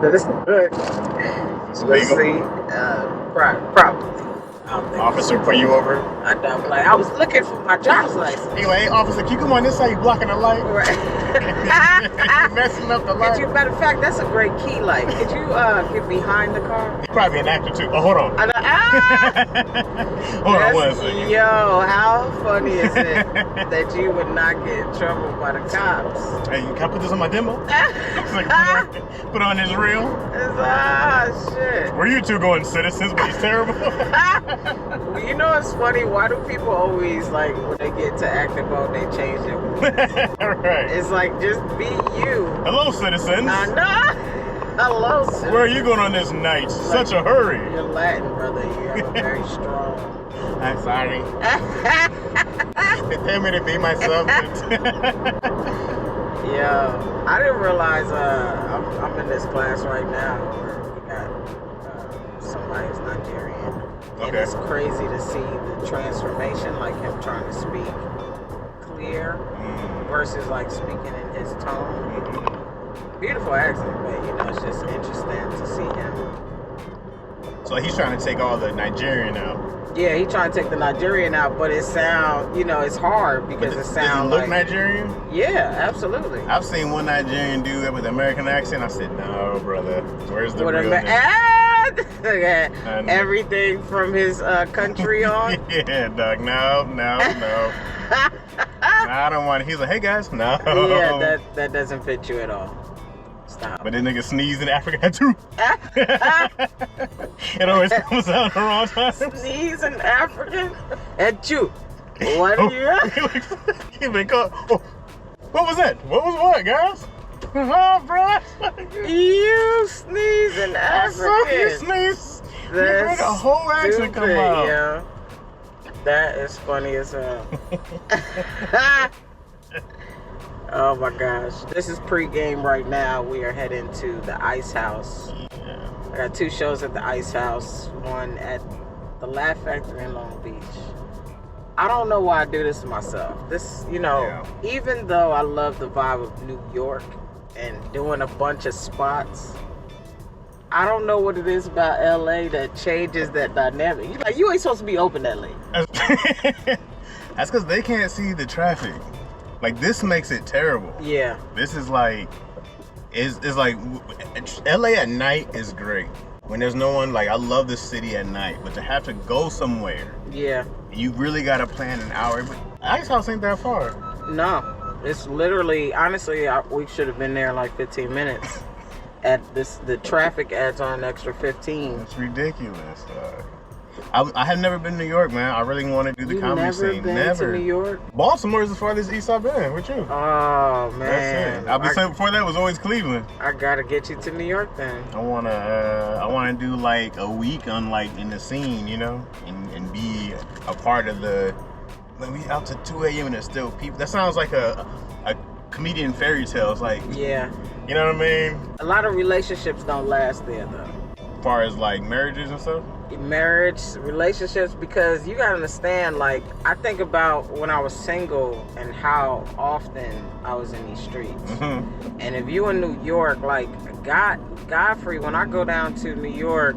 Let's legal? see. Probably. Officer put you over? I don't. Like, I was looking for my driver's license. Anyway, hey, officer, can you come on this side? You blocking the light? Right. You're messing up the light. Matter of fact, that's a great key light. Could you get behind the car? You're probably an actor too. Oh, hold on. Hold on one second. Yo, how funny is it that you would not get in trouble by the cops? Hey, can I put this on my demo? Put on his reel. Shit. Where you two going, citizens? But he's terrible. Well, you know what's funny? Why do people always, like, when they get to acting mode, they change it? Right. It's like, just be you. Hello, citizens. Nah. Hello, citizens. Where are you going on this night? Such a hurry. You're Latin, brother. You're very strong. I'm sorry. They tell me to be myself. Yeah, I didn't realize I'm in this class right now where we got somebody who's Nigerian. And it's crazy to see the transformation, like him trying to speak clear versus like speaking in his tone. Beautiful accent, but you know, it's just interesting to see him. So he's trying to take all the Nigerian out. Yeah, he trying to take the Nigerian out, but it sound, you know, it's hard because it sounds like... Does he look Nigerian? Yeah, absolutely. I've seen one Nigerian dude with an American accent. I said, no, brother. Where's the realness? Everything from his country on? Yeah, dog. No. I don't want it. He's like, hey, guys. No. Yeah, that doesn't fit you at all. Stop. But then nigga sneeze in Africa too. It always comes out at the wrong time. Sneeze in African? At you. What are you at? He been caught. Oh, what was that? What was what, guys? Oh, bro. You sneeze in African. You sneeze. That's you heard a whole accent come out. Yeah. That is funny as hell. Oh my gosh. This is pre-game right now. We are heading to the Ice House. Yeah. I got 2 shows at the Ice House. One at the Laugh Factory in Long Beach. I don't know why I do this to myself. This, you know, even though I love the vibe of New York and doing a bunch of spots, I don't know what it is about LA that changes that dynamic. You ain't supposed to be open that late. That's because they can't see the traffic. Like, this makes it terrible. Yeah. This is like, it's like, LA at night is great. When there's no one, like, I love the city at night, but to have to go somewhere. Yeah. You really got to plan an hour. But Ice House ain't that far. No. It's literally, honestly, we should have been there like 15 minutes. The traffic adds on an extra 15. It's ridiculous. I have never been to New York, man. I really want to do the comedy scene. Never been to New York? Baltimore is the farthest east I've been. With you? Oh man. That's it. Before that was always Cleveland. I gotta get you to New York then. I wanna do like a week on like in the scene, you know, and be a part of the. When we out to 2 a.m. and there's still people. That sounds like a comedian fairy tale. It's like, yeah. You know what I mean? A lot of relationships don't last there though. As far as like marriages and stuff? Marriage, relationships, because you gotta understand, like, I think about when I was single and how often I was in these streets. Mm-hmm. And if you in New York, like, Godfrey, when I go down to New York,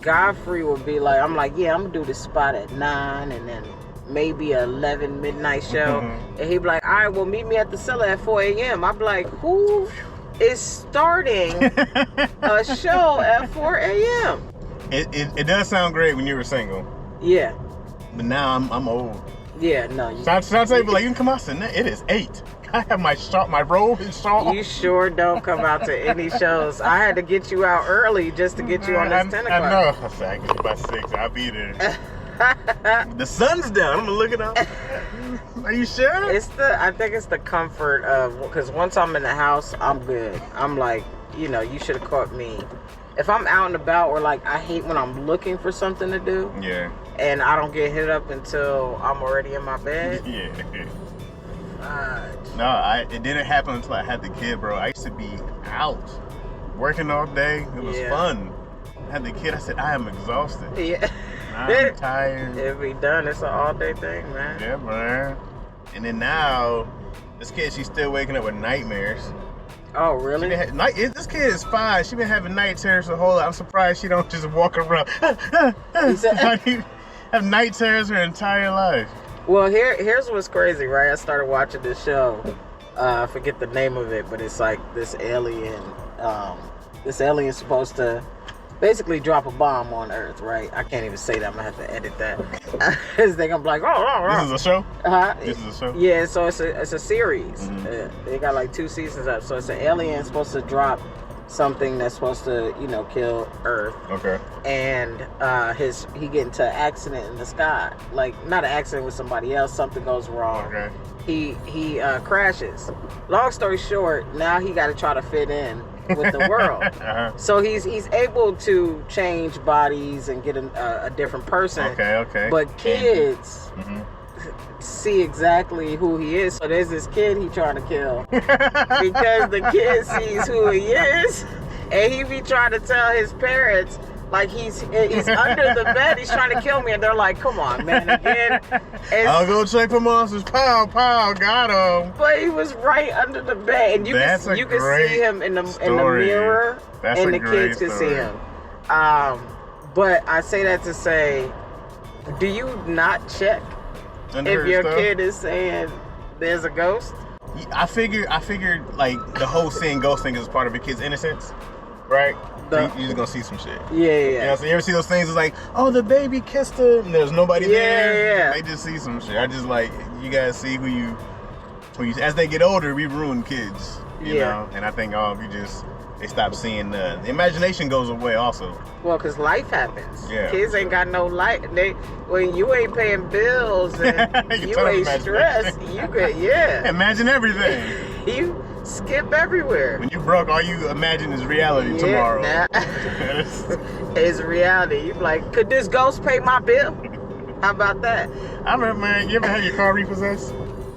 Godfrey will be like, I'm like, yeah, I'm gonna do this spot at 9 and then maybe a 11 midnight show. Mm-hmm. And he'd be like, all right, well, meet me at the Cellar at 4 a.m. I'd be like, who is starting a show at 4 a.m.? It does sound great when you were single. Yeah. But now I'm old. Yeah, no. Chaunte be like, you can come out tonight. It is 8. I have my robe and shawl. You sure don't come out to any shows. I had to get you out early just to get you on this 10 o'clock. I know. I said, I get you by 6. I'll be there. The sun's down. I'm gonna look it up. Are you sure? I think it's the comfort of, because once I'm in the house, I'm good. I'm like, you know, you should have caught me. If I'm out and about, or like, I hate when I'm looking for something to do. Yeah. And I don't get hit up until I'm already in my bed. Yeah. No, it didn't happen until I had the kid, bro. I used to be out working all day. It was fun. I had the kid. I said, I am exhausted. Yeah. I'm tired. It'll be done. It's an all-day thing, man. Yeah, man. And then now, this kid, she's still waking up with nightmares. Oh, really? This kid is 5. She been having night terrors the whole. I'm surprised she don't just walk around. Have night terrors her entire life. Well, here's what's crazy, right? I started watching this show. I forget the name of it, but it's like this alien. This alien's supposed to basically drop a bomb on Earth, right? I can't even say that. I'm gonna have to edit that. This thing, I'm like, This is a show? This is a show? Yeah, so it's a series. Mm-hmm. They got like 2 seasons up. So it's an alien supposed to drop something that's supposed to, kill Earth. Okay. And he get into an accident in the sky. Like, not an accident with somebody else. Something goes wrong. Okay. He crashes. Long story short, now he got to try to fit in with the world. So he's able to change bodies and get a different person. Okay. But kids see exactly who he is. So there's this kid he trying to kill because the kid sees who he is, and he be trying to tell his parents like he's under the bed. He's trying to kill me, and they're like, "Come on, man!" Again, I'll go check for monsters. Pow, pow, got him. But he was right under the bed, and you can see him in the mirror, and the kids can see him. But I say that to say, do you not check if your kid is saying there's a ghost? I figured like the whole seeing ghost thing is part of a kid's innocence, right? So you're just gonna see some shit. Yeah. So you ever see those things? It's like, oh, the baby kissed her, and there's nobody there. Yeah. They just see some shit. I just like, you guys see who you. As they get older, we ruin kids. You know, and I think they stop seeing the imagination goes away also. Well, because life happens. Yeah. Kids ain't got no life. When you ain't paying bills and you ain't stressed, you could, imagine everything. You skip everywhere. When you broke, all you imagine is reality tomorrow. It's reality. You be like, could this ghost pay my bill? How about that? I remember, man, you ever had your car repossessed?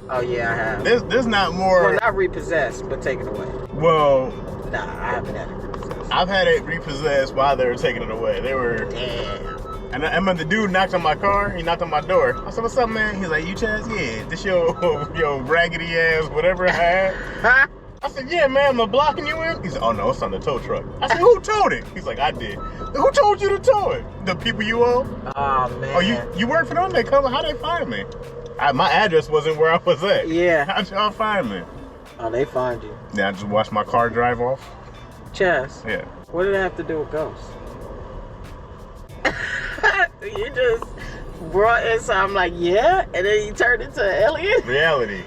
Oh, yeah, I have. There's not more... Well, not repossessed, but taken away. Well... Nah, I haven't had it repossessed. I've had it repossessed while they were taking it away. They were... Damn. And I remember the dude knocked on my car. He knocked on my door. I said, what's up, man? He's like, you Chaz? Yeah, this your raggedy ass, whatever I had. I said, yeah, man, am I blocking you in? He said, oh, no, it's on the tow truck. I said, who towed it? He's like, I did. Who told you to tow it? The people you owe? Oh, man. Oh, you work for them? They come? How'd they find me? My address wasn't where I was at. Yeah. How'd y'all find me? Oh, they find you. Yeah, I just watched my car drive off. Chaz. Yeah. What did it have to do with ghosts? You just brought in something like, yeah, and then you turned into an alien? Reality.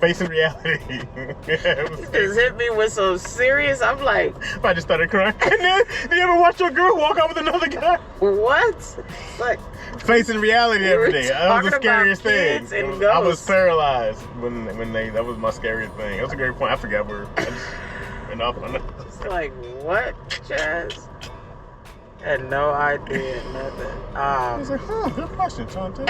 Facing reality. You just hit me with some serious, I'm like... I just started crying. And then, you ever watch your girl walk out with another guy? What? Like... Facing reality every day. That was the scariest thing. I was paralyzed when that was my scariest thing. That was a great point. I forgot where I just went off on that. It's like, what, Chaz? Had no idea, nothing. I was like, good question, Chaunte.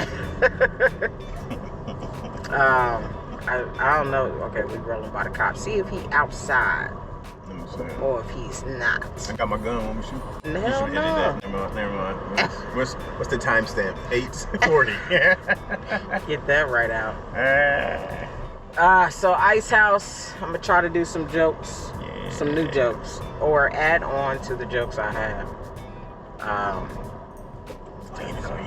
I don't know. Okay, we rolling by the cops. See if he outside. Or if he's not. I got my gun. Want me to shoot? Hell no. Never mind. What's the timestamp? 8:40. Get that right out. So Ice House. I'm gonna try to do some jokes, some new jokes, or add on to the jokes I have. In the car.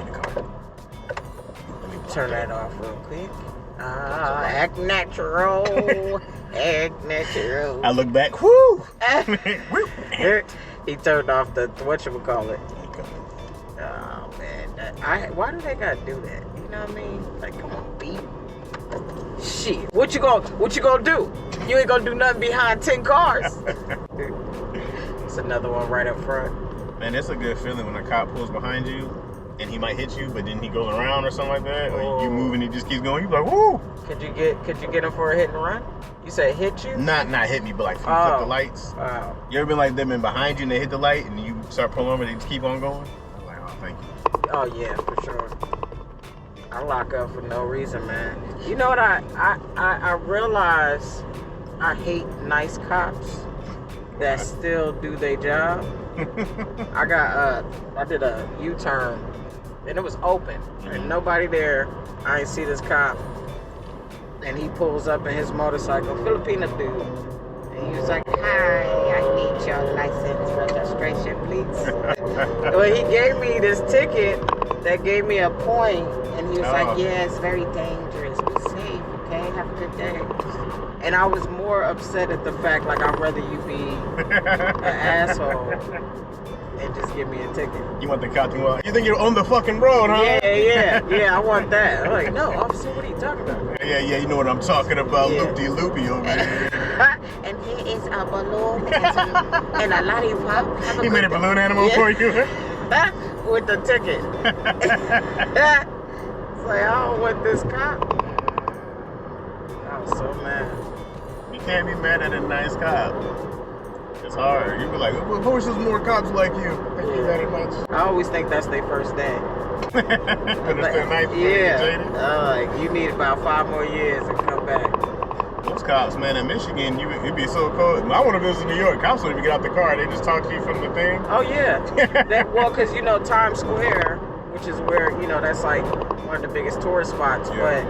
Let me turn that off real quick. Act natural. Act natural. I look back. Woo! He turned off the whatchamacallit. Oh man, why do they gotta do that? You know what I mean? Like, come on, beat. Shit, what you gonna do? You ain't gonna do nothing behind 10 cars. It's another one right up front. Man, it's a good feeling when a cop pulls behind you and he might hit you, but then he goes around or something like that. Or you move and he just keeps going. You be like, woo! Could you get him for a hit and run? You said hit you? Not hit me, but like flip the lights. Wow. You ever been like them and behind you and they hit the light and you start pulling over and they just keep on going? I'm like, oh, thank you. Oh yeah, for sure. I lock up for no reason, man. You know what I realize? I hate nice cops that still do their job. I did a U-turn and it was open and nobody there. I ain't see this cop and he pulls up in his motorcycle, Filipino dude, And he was like, hi, I need your license registration, please. Well, he gave me this ticket that gave me a point, and he was like, yeah, it's very dangerous. Be safe, okay? Have a good day. And I was more upset at the fact, like, I'd rather you be an asshole and just give me a ticket. You want the cop to go, you think you're on the fucking road, huh? Yeah, I want that. I'm like, no, officer, what are you talking about? Yeah, you know what I'm talking about, loopy-loopy over here. And here is a balloon and a lollipop. He made a balloon animal for you? With the ticket. It's like, I don't want this cop. I was so mad. You can't be mad at a nice cop. It's hard. You be like, I wish there's more cops like you. Thank you very much. I always think that's their first day. But it's still nice. Like, you need about 5 more years and come back. Those cops, man, in Michigan, it'd be so cold. I want to visit New York. Cops don't even get out the car. They just talk to you from the thing. Oh, yeah. Well, because, you know, Times Square, which is where, you know, that's like one of the biggest tourist spots, but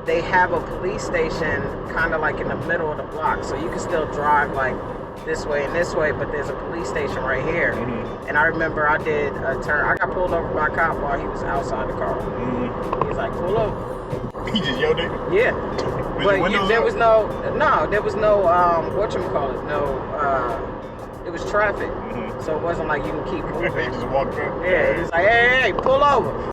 they have a police station kind of like in the middle of the block. So you can still drive like this way and this way, but there's a police station right here. Mm-hmm. And I remember I did a turn. I got pulled over by a cop while he was outside the car. Mm-hmm. He was like, pull over. He just yelled at you? Yeah. But there was no, whatchamacallit, it was traffic. Mm-hmm. So it wasn't like you can keep moving. You just walked up? Yeah, he was like, hey, pull over.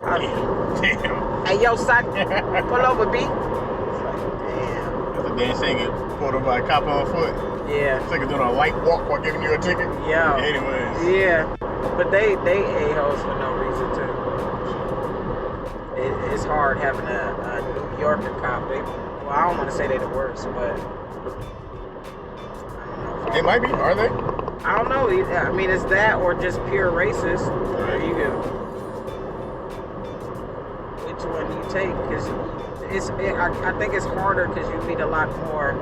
Damn. Hey, yo, son, pull over, B. It's like, damn. That's a damn thing, get pulled over by a cop on foot. Yeah. It's like doing a light walk while giving you a ticket. Yeah. Anyways. Yeah. But they a-holes for no reason, too. It's hard having a New Yorker cop. Well, I don't want to say they're the worst, but I don't know. They might be, are they? I don't know. I mean, it's that or just pure racist. There you go. Which one do you take? Because I think it's harder because you meet a lot more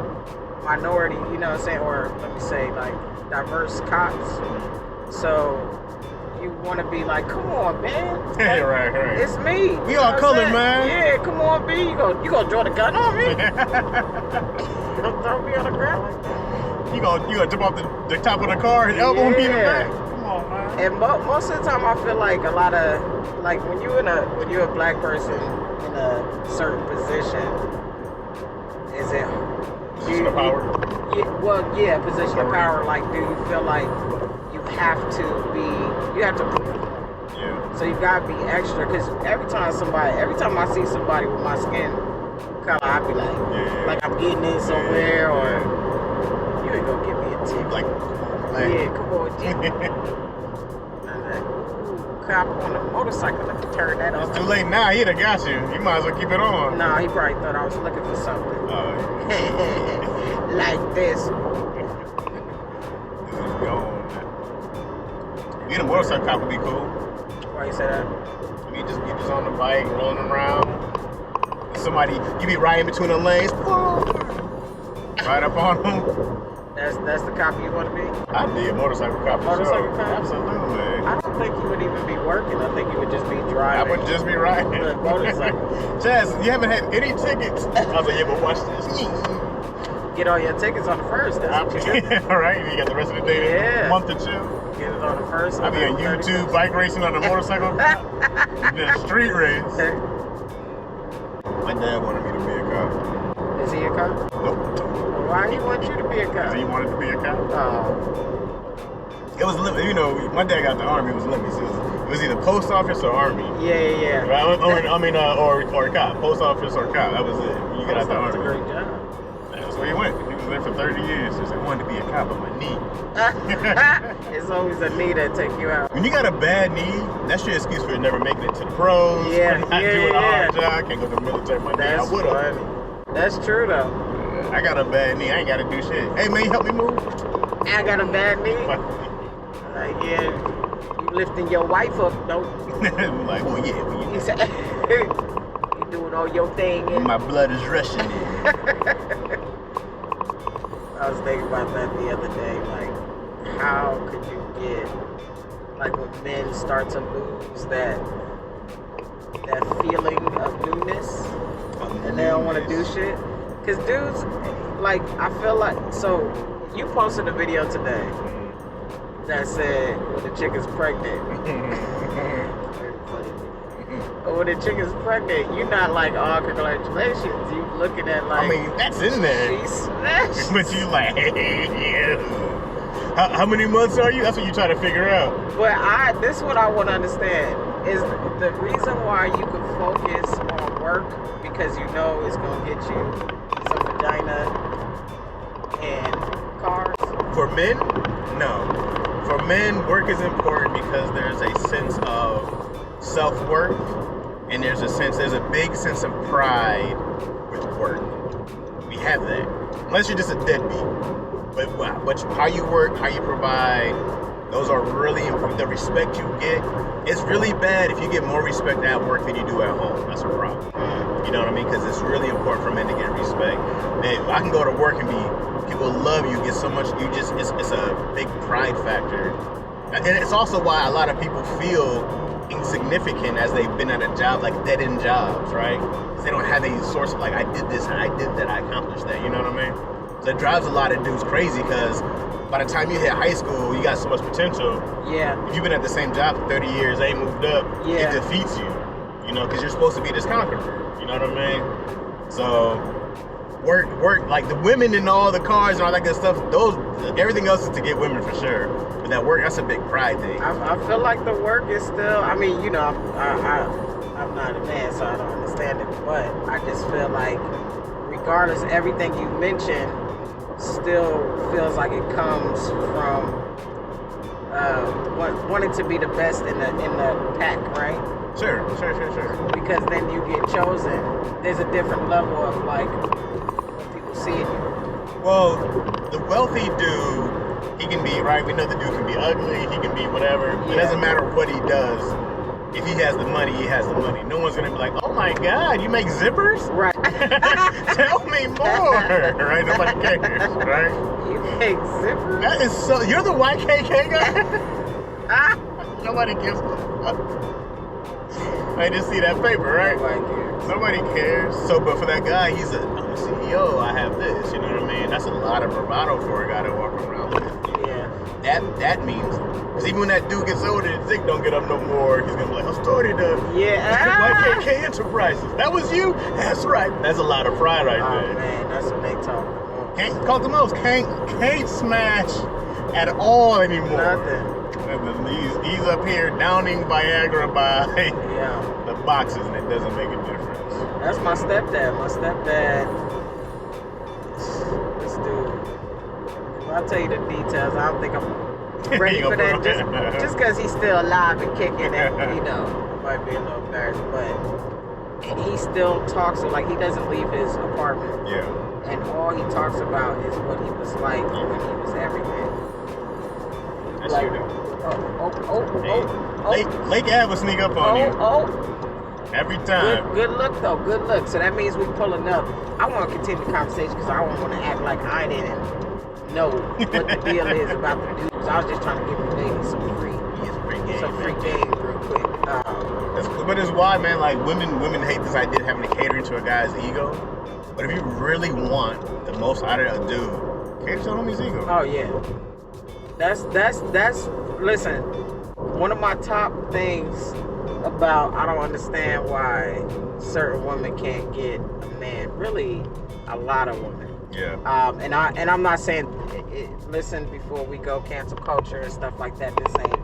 minority, you know what I'm saying, or let me say, like, diverse cops. So you want to be like, come on, man. Like, right. It's me. We all colored, man. Yeah, come on, B. You gonna draw the gun on me? You gonna throw me on the ground like that? You gonna jump off the top of the car and elbow me in the back? Come on, man. And most of the time, I feel like a lot of, like, when you're a black person in a certain position, is it position of power? Yeah, position of power. Like, do you feel like you have to Yeah. So you gotta be extra, because every time I see somebody with my skin color, I be like I'm getting in somewhere, or you ain't gonna give me a ticket. Like, come on, Jim. I'm like, ooh, cop on a motorcycle, let me turn that off. It's too late now. He'd have got you. You might as well keep it on. Nah, he probably thought I was looking for something. Like this. Being a motorcycle cop would be cool. Why you say that? You just on the bike, rolling around. Somebody, you be riding between the lanes. Right up on them. That's the cop you want to be? I'd be a motorcycle cop. Motorcycle cop? Absolutely. I don't think you would even be working. I think you would just be driving. I would just be riding. The motorcycle. Chaz, you haven't had any tickets. I was like, yeah, but watch this. Get all your tickets on the first. That's what you do. All right, you got the rest of the day, month or two. Get it on the first. I'll be on YouTube, bike racing on a motorcycle. The street race. My dad wanted me to be a cop. Is he a cop? Nope. Why he want you to be a cop? Because he wanted to be a cop. Oh. It was limit. You know, my dad got the army. It was limit. It was either post office or army. Yeah. Right? Or cop. Post office or cop. That was it. You get out the army. That's a great job. That's where he went. He was there for 30 years. He wanted to be a cop on my knee. It's always a knee that take you out. When you got a bad knee, that's your excuse for never making it to the pros. Yeah, not doing a hard job. Can't go to the military. My knee. I would have. That's true though. I got a bad knee. I ain't got to do shit. Hey man, help me move. I got a bad knee. You lifting your wife up, though. Like, well, yeah. You said, you doing all your thing. My blood is rushing in. I was thinking about that the other day. Like, how could you get, like, when men start to lose that feeling of newness, and they don't want to do shit? Because dudes, like, I feel like, so You posted a video today that said when the chick is pregnant. Very funny. When the chick is pregnant, you're not like, oh, congratulations. You looking at like. I mean, that's in there. She snatched. But you like, how many months are you? That's what you try to figure out. But this is what I want to understand is the reason why you can focus on work because you know it's gonna get you some vagina and cars. For men, no. For men, work is important because there's a sense of self-worth and there's a big sense of pride with work. We have that. Unless you're just a deadbeat. But how you work, how you provide, those are really important. The respect you get, it's really bad if you get more respect at work than you do at home. That's a problem. You know what I mean? Because it's really important for men to get respect. Man, I can go to work and people love you, get so much, it's a big pride factor. And it's also why a lot of people feel insignificant as they've been at a job, like dead-end jobs, right? Because they don't have any source of like, I did this, I did that, I accomplished that, you know what I mean? So it drives a lot of dudes crazy because by the time you hit high school, you got so much potential. Yeah. If you've been at the same job for 30 years, they ain't moved up, yeah. It defeats you, you know, because you're supposed to be this conqueror, you know what I mean? So work, like the women and all the cars and all that good stuff, everything else is to get women for sure. But that work, that's a big pride thing. I feel like the work is still, I mean, you know, I'm not a man, so I don't understand it, but I just feel like regardless, everything you mentioned still feels like it comes from wanting to be the best in the pack, right? Sure. Because then you get chosen. There's a different level of like what people see in you. Well, the wealthy dude, he can be, right? We know the dude can be ugly, he can be whatever. Yeah. It doesn't matter what he does. If he has the money, he has the money. No one's gonna be like, oh my God, you make zippers? Right. Tell me more. Right? Nobody cares, right? You make zippers? That is so, you're the YKK guy? Nobody gives a fuck. I just see that paper, right? Nobody cares. So, but for that guy, I'm the CEO, I have this, you know what I mean? That's a lot of bravado for a guy to walk around with. Yeah. That means, because even when that dude gets older and Zick don't get up no more, he's going to be like, I started YKK Enterprises. That was you? That's right. That's a lot of pride right there. Oh, man, that's what they talk. Can't call the most. Can't smash at all anymore. Nothing. He's up here downing Viagra by the boxes, and it doesn't make a difference. That's my stepdad. This dude. If I tell you the details, I don't think I'm ready for that. Just because he's still alive and kicking, and you know, might be a little embarrassed, but he still talks like he doesn't leave his apartment. Yeah. And all he talks about is what he was like when he was everything. That's like, you though. Lake Ave will sneak up on you. Every time. Good look though, good look. So that means we pulling up. I want to continue the conversation because I don't want to act like I didn't know what the deal is about the dudes. I was just trying to give the ladies some free game real quick. But it's why, man, like women hate this idea of having to cater to a guy's ego. But if you really want the most out of a dude, cater to the homie's ego. Oh yeah. That's listen, one of my top things about I don't understand why certain women can't get a man, really a lot of women. Yeah. And I'm not saying listen before we go cancel culture and stuff like that. This ain't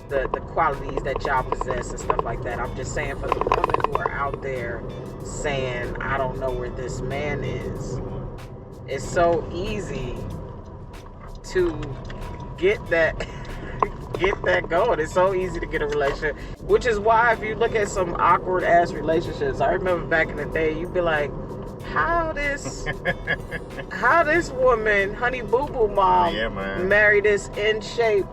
the qualities that y'all possess and stuff like that. I'm just saying for the women who are out there saying I don't know where this man is, it's so easy to get that going. It's so easy to get a relationship, which is why if you look at some awkward ass relationships, I remember back in the day, you'd be like, how this woman, Honey Boo Boo Mom, married this in shape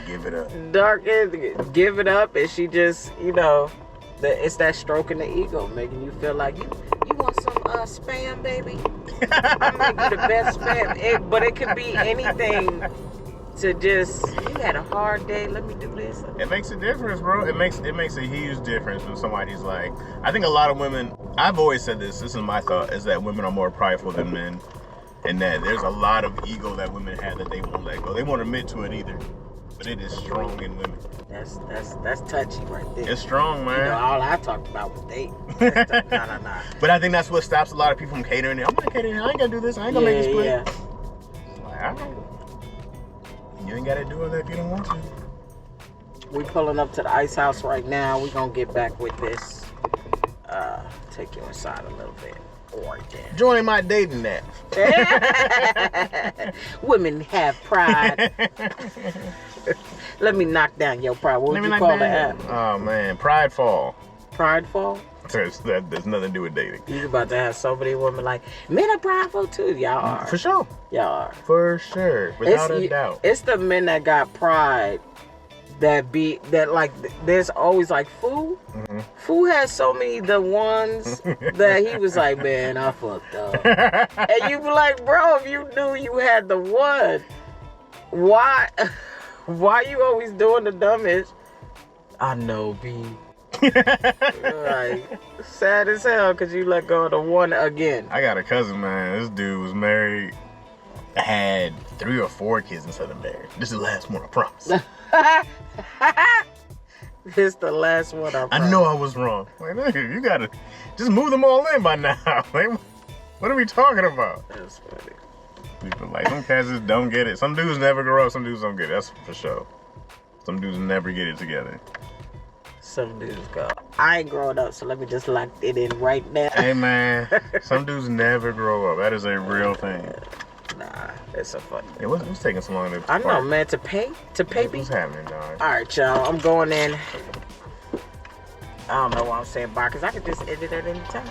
give it up. Dark, give it up, and she just, you know, it's that stroking the ego, making you feel like you want some spam, baby. I might be the best spam, but it could be anything. To just, you had a hard day, let me do this. It makes a difference, bro. It makes a huge difference when somebody's like, I think a lot of women I've always said this is my thought, is that women are more prideful than men. And that there's a lot of ego that women have that they won't let go. They won't admit to it either. But it is strong in women. That's touchy right there. It's strong, man. You know, all I talked about was dating. Nah. But I think that's what stops a lot of people from catering it. I'm not catering it. I ain't gonna do this. I ain't gonna make this play. Yeah. Like, all right. You ain't gotta do it if you don't want to. We pulling up to the ice house right now. We gonna get back with this. Take you inside a little bit. Right there. Join my dating app. Women have pride. Let me knock down your pride. What would you call the app? Oh man, Pridefall. Prideful? There's nothing to do with dating. You about to have so many women like, men are prideful too. Y'all are. For sure. Y'all are. For sure. Without a doubt. It's the men that got pride that like there's always like Foo. Mm-hmm. Foo has so many the ones that he was like, man, I fucked up. And you be like, bro, if you knew you had the one, why you always doing the dumbest? I know, B. Like, sad as hell because you let go of the one again. I got a cousin, man. This dude was married, had 3 or 4 kids instead of married. This is the last one, I promise. This the last one. I know I was wrong. Like, nigga, you gotta just move them all in by now. Like, what are we talking about? That's funny. People like, some cats just don't get it. Some dudes never grow up. Some dudes don't get it. That's for sure. Some dudes never get it together. Some dudes go, I ain't growing up, so let me just lock it in right now. Hey man, some dudes never grow up. That is a real thing. Nah, it's a funny. Yeah, what's taking so long to I know, man. To pay me. What's happening, dog? All right, y'all. I'm going in. I don't know what I'm saying bye, because I could just end it at any time.